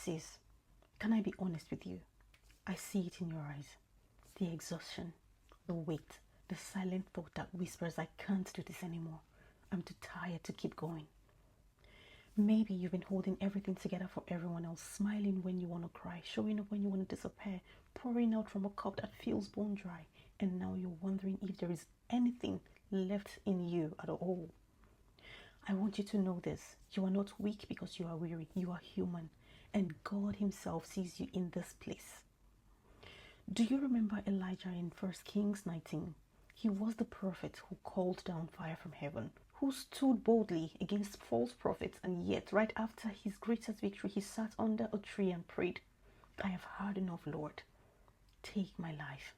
Sis, can I be honest with you? I see it in your eyes. The exhaustion, the weight, the silent thought that whispers, I can't do this anymore. I'm too tired to keep going. Maybe you've been holding everything together for everyone else, smiling when you want to cry, showing up when you want to disappear, pouring out from a cup that feels bone dry, and now you're wondering if there is anything left in you at all. I want you to know this. You are not weak because you are weary. You are human, and God himself sees you in this place. Do you remember Elijah in 1 Kings 19? He was the prophet who called down fire from heaven, who stood boldly against false prophets, and yet right after his greatest victory, he sat under a tree and prayed, I have had enough, Lord. Take my life.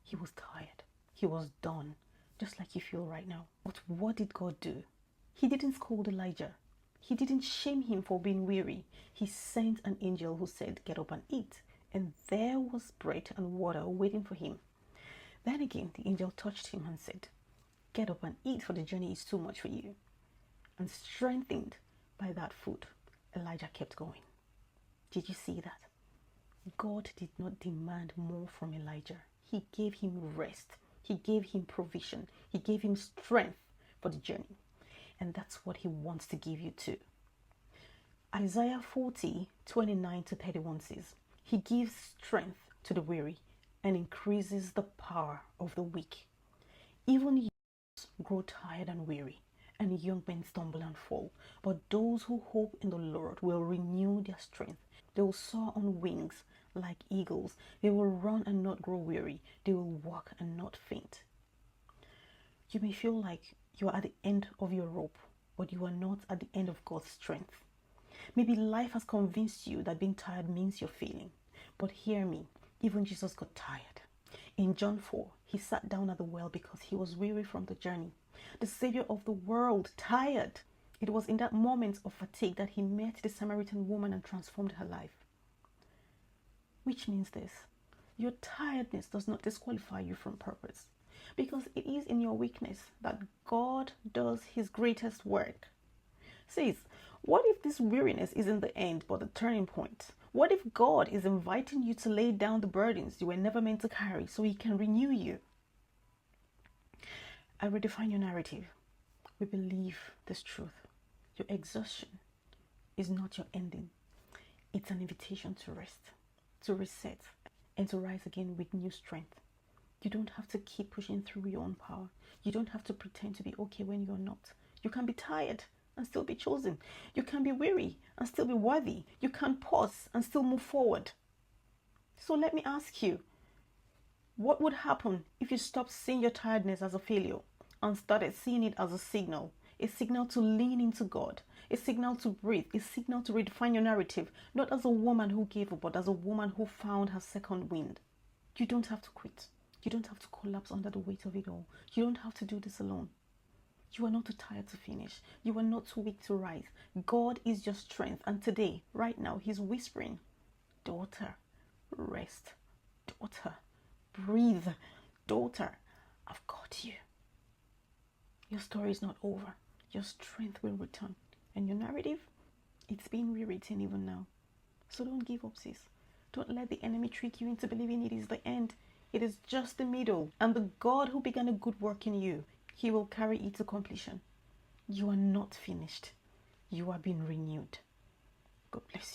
He was tired. He was done, just like you feel right now. But what did God do? He didn't scold Elijah. He didn't shame him for being weary. He sent an angel who said, get up and eat. And there was bread and water waiting for him. Then again, the angel touched him and said, get up and eat, for the journey is too much for you. And strengthened by that food, Elijah kept going. Did you see that? God did not demand more from Elijah. He gave him rest. He gave him provision. He gave him strength for the journey. And that's what he wants to give you too. Isaiah 40:29-31 says, he gives strength to the weary and increases the power of the weak. Even youths grow tired and weary, and young men stumble and fall. But those who hope in the Lord will renew their strength. They will soar on wings like eagles. They will run and not grow weary. They will walk and not faint. You may feel like you are at the end of your rope, but you are not at the end of God's strength. Maybe life has convinced you that being tired means you're failing. But hear me, even Jesus got tired. In John 4, he sat down at the well because he was weary from the journey. The Savior of the world, tired. It was in that moment of fatigue that he met the Samaritan woman and transformed her life. Which means this: your tiredness does not disqualify you from purpose, because it is in your weakness that God does his greatest work. Says, what if this weariness isn't the end but the turning point? What if God is inviting you to lay down the burdens you were never meant to carry so he can renew you? I redefine your narrative. We believe this truth. Your exhaustion is not your ending. It's an invitation to rest, to reset, and to rise again with new strength. You don't have to keep pushing through your own power. You don't have to pretend to be okay when you're not. You can be tired and still be chosen. You can be weary and still be worthy. You can pause and still move forward. So let me ask you, what would happen if you stopped seeing your tiredness as a failure and started seeing it as a signal to lean into God, a signal to breathe, a signal to redefine your narrative, not as a woman who gave up, but as a woman who found her second wind? You don't have to quit. You don't have to collapse under the weight of it all. You don't have to do this alone. You are not too tired to finish. You are not too weak to rise. God is your strength. And today, right now, he's whispering, daughter, rest. Daughter, breathe. Daughter, I've got you. Your story is not over. Your strength will return. And your narrative, it's being rewritten even now. So don't give up, sis. Don't let the enemy trick you into believing it is the end. It is just the middle. And the God who began a good work in you, he will carry it to completion. You are not finished. You are being renewed. God bless you.